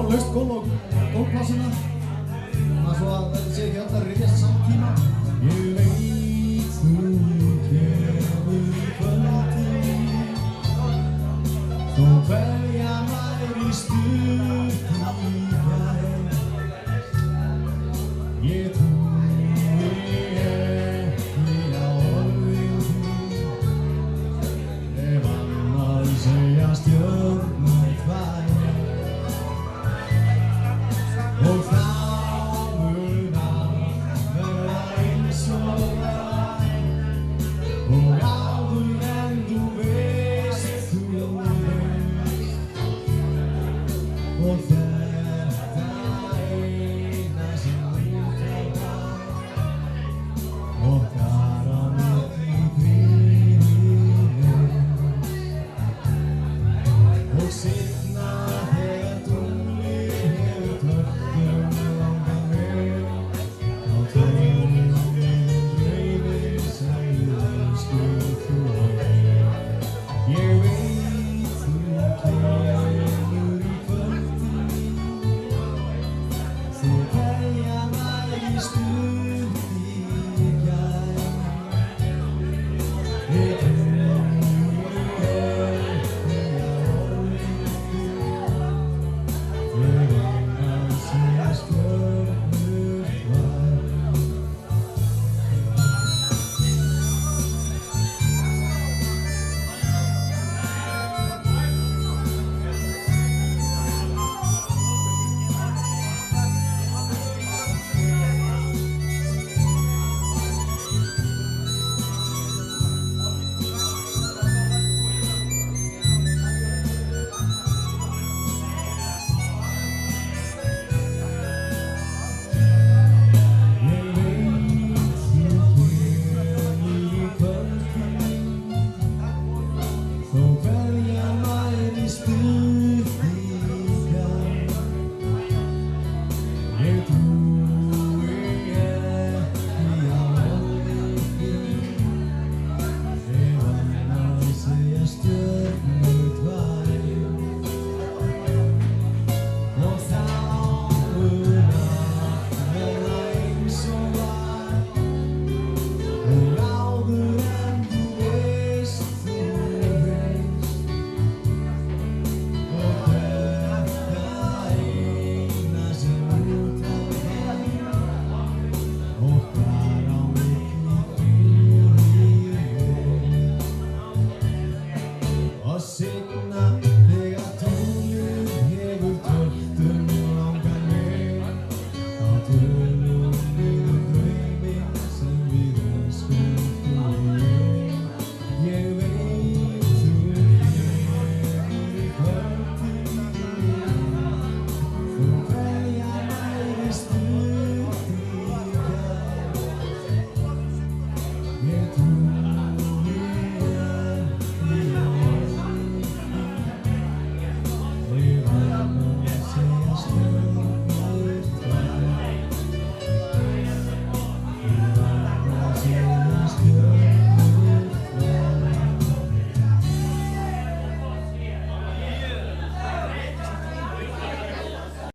laust gólf og gólfplassina. Svo að þetta sé ekki öll að rifjast saman tíma. Ég veit þú kemur kvöldið, þó kveðjan væri stutt í gær. Ég trúi ekki á orðin þín, ef annað segja stjörnur tvær. Og þá mun allt verða eins og var, og áður en þú veist þú veist. Og